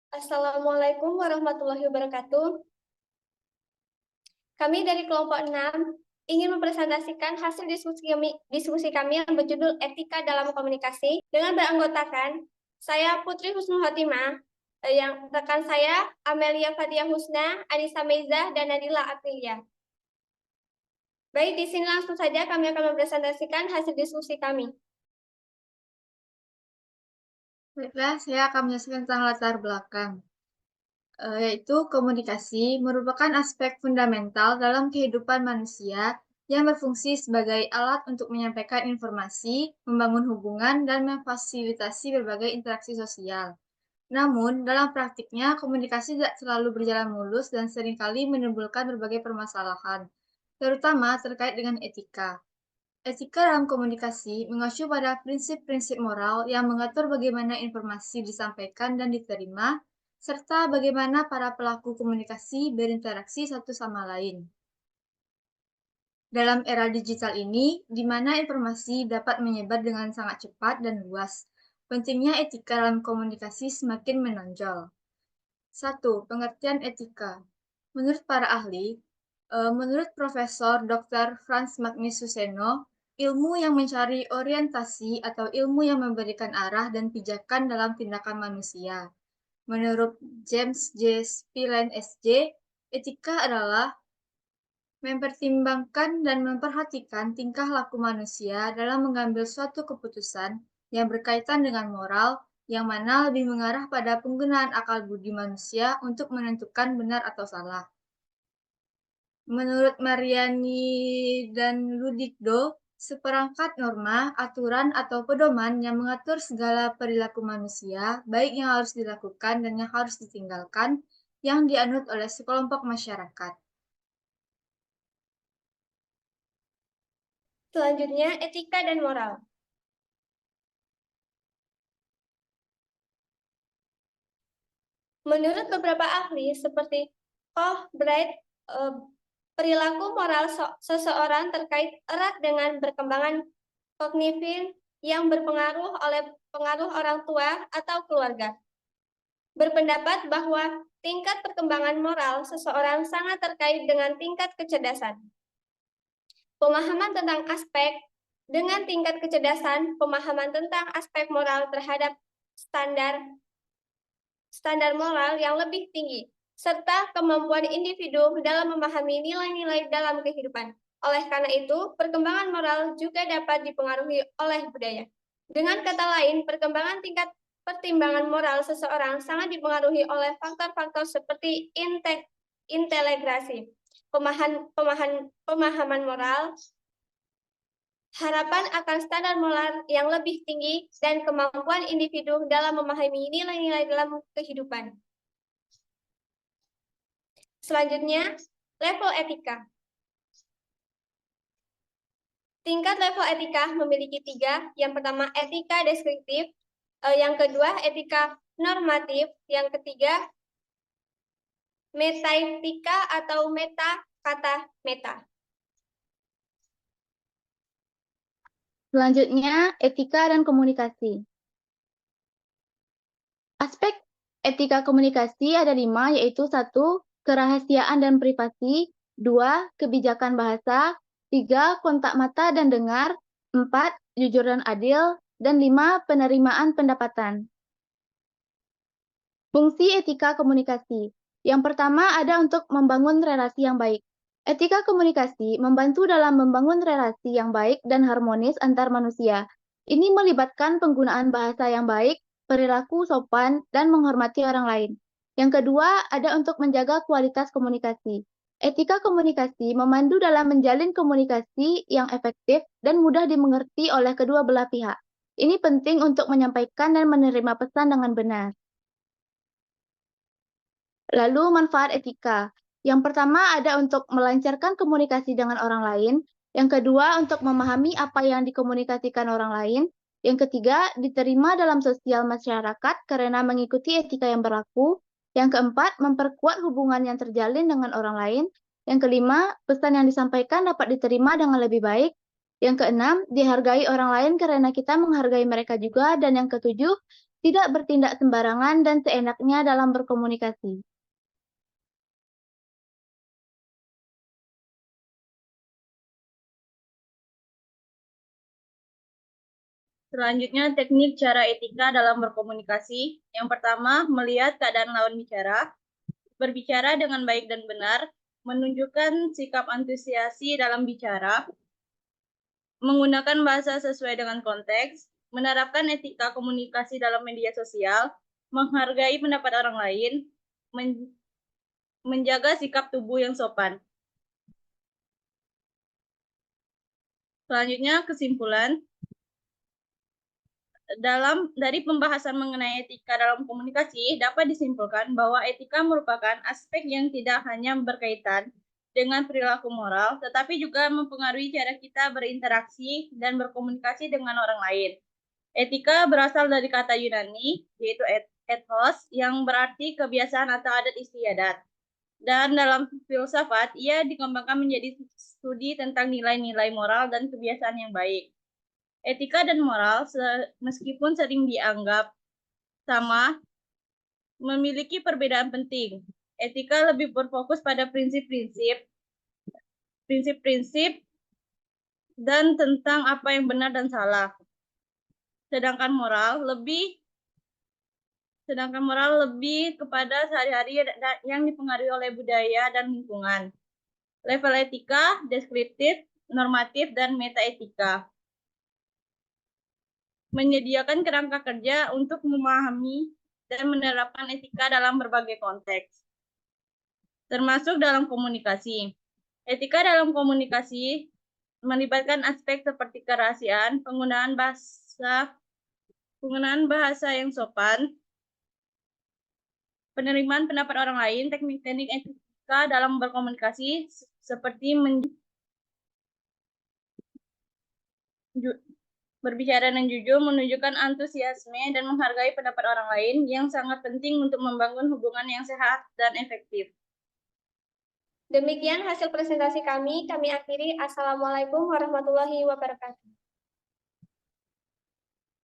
Assalamualaikum warahmatullahi wabarakatuh. Kami dari kelompok 6 ingin mempresentasikan hasil diskusi kami yang berjudul Etika dalam Komunikasi dengan beranggotakan saya Putri Husnul Khotimah, yang rekan saya Amelia Fathia Husna, Anissa Meiza, dan Nadila Aprilia. Baik, di sini langsung saja kami akan mempresentasikan hasil diskusi kami. Baiklah, saya akan menjelaskan tentang latar belakang, yaitu komunikasi merupakan aspek fundamental dalam kehidupan manusia yang berfungsi sebagai alat untuk menyampaikan informasi, membangun hubungan, dan memfasilitasi berbagai interaksi sosial. Namun, dalam praktiknya, komunikasi tidak selalu berjalan mulus dan seringkali menimbulkan berbagai permasalahan, terutama terkait dengan etika. Etika dalam komunikasi mengacu pada prinsip-prinsip moral yang mengatur bagaimana informasi disampaikan dan diterima, serta bagaimana para pelaku komunikasi berinteraksi satu sama lain. Dalam era digital ini, di mana informasi dapat menyebar dengan sangat cepat dan luas, pentingnya etika dalam komunikasi semakin menonjol. 1. Pengertian etika. Menurut para ahli, menurut Profesor Dr. Frans Magnus Suseno, ilmu yang mencari orientasi atau ilmu yang memberikan arah dan pijakan dalam tindakan manusia. Menurut James J. Spillane SJ, etika adalah mempertimbangkan dan memperhatikan tingkah laku manusia dalam mengambil suatu keputusan yang berkaitan dengan moral, yang mana lebih mengarah pada penggunaan akal budi manusia untuk menentukan benar atau salah. Menurut Mariani dan Ludikdo, seperangkat norma, aturan, atau pedoman yang mengatur segala perilaku manusia, baik yang harus dilakukan dan yang harus ditinggalkan, yang dianut oleh sekelompok masyarakat. Selanjutnya, etika dan moral. Menurut beberapa ahli seperti Koch Bright, perilaku moral seseorang terkait erat dengan perkembangan kognitif yang berpengaruh oleh pengaruh orang tua atau keluarga. Berpendapat bahwa tingkat perkembangan moral seseorang sangat terkait dengan tingkat kecerdasan. Pemahaman tentang dengan tingkat kecerdasan, pemahaman tentang aspek moral terhadap standar moral yang lebih tinggi, serta kemampuan individu dalam memahami nilai-nilai dalam kehidupan. Oleh karena itu, perkembangan moral juga dapat dipengaruhi oleh budaya. Dengan kata lain, perkembangan tingkat pertimbangan moral seseorang sangat dipengaruhi oleh faktor-faktor seperti integrasi, pemahaman moral, harapan akan standar moral yang lebih tinggi, dan kemampuan individu dalam memahami nilai-nilai dalam kehidupan. Selanjutnya, level etika. Tingkat level etika memiliki 3. Yang pertama, etika deskriptif. Yang kedua, etika normatif. Yang ketiga, metaetika atau meta kata meta. Selanjutnya, etika dan komunikasi. Aspek etika komunikasi ada 5, yaitu 1. Kerahasiaan dan privasi, 2. Kebijakan bahasa, 3. Kontak mata dan dengar, 4. Jujur dan adil, dan 5. Penerimaan pendapatan. Fungsi etika komunikasi. Yang pertama ada untuk membangun relasi yang baik. Etika komunikasi membantu dalam membangun relasi yang baik dan harmonis antar manusia. Ini melibatkan penggunaan bahasa yang baik, perilaku sopan, dan menghormati orang lain. Yang kedua, ada untuk menjaga kualitas komunikasi. Etika komunikasi memandu dalam menjalin komunikasi yang efektif dan mudah dimengerti oleh kedua belah pihak. Ini penting untuk menyampaikan dan menerima pesan dengan benar. Lalu manfaat etika. Yang pertama ada untuk melancarkan komunikasi dengan orang lain. Yang kedua untuk memahami apa yang dikomunikasikan orang lain. Yang ketiga diterima dalam sosial masyarakat karena mengikuti etika yang berlaku. Yang keempat memperkuat hubungan yang terjalin dengan orang lain. Yang kelima pesan yang disampaikan dapat diterima dengan lebih baik. Yang keenam dihargai orang lain karena kita menghargai mereka juga. Dan yang ketujuh tidak bertindak sembarangan dan seenaknya dalam berkomunikasi. Selanjutnya, teknik cara etika dalam berkomunikasi. Yang pertama, melihat keadaan lawan bicara, berbicara dengan baik dan benar, menunjukkan sikap antusiasi dalam bicara, menggunakan bahasa sesuai dengan konteks, menerapkan etika komunikasi dalam media sosial, menghargai pendapat orang lain, menjaga sikap tubuh yang sopan. Selanjutnya, kesimpulan. Dari pembahasan mengenai etika dalam komunikasi, dapat disimpulkan bahwa etika merupakan aspek yang tidak hanya berkaitan dengan perilaku moral, tetapi juga mempengaruhi cara kita berinteraksi dan berkomunikasi dengan orang lain. Etika berasal dari kata Yunani, yaitu ethos, yang berarti kebiasaan atau adat istiadat. Dan dalam filsafat, ia dikembangkan menjadi studi tentang nilai-nilai moral dan kebiasaan yang baik. Etika dan moral, meskipun sering dianggap sama, memiliki perbedaan penting. Etika lebih berfokus pada prinsip-prinsip dan tentang apa yang benar dan salah. Sedangkan moral lebih kepada sehari-hari yang dipengaruhi oleh budaya dan lingkungan. Level etika, deskriptif, normatif, dan metaetika. Menyediakan kerangka kerja untuk memahami dan menerapkan etika dalam berbagai konteks, termasuk dalam komunikasi. Etika dalam komunikasi melibatkan aspek seperti kerahasiaan, penggunaan bahasa yang sopan, penerimaan pendapat orang lain, teknik-teknik etika dalam berkomunikasi seperti berbicara dan jujur, menunjukkan antusiasme dan menghargai pendapat orang lain yang sangat penting untuk membangun hubungan yang sehat dan efektif. Demikian hasil presentasi kami akhiri. Assalamualaikum warahmatullahi wabarakatuh.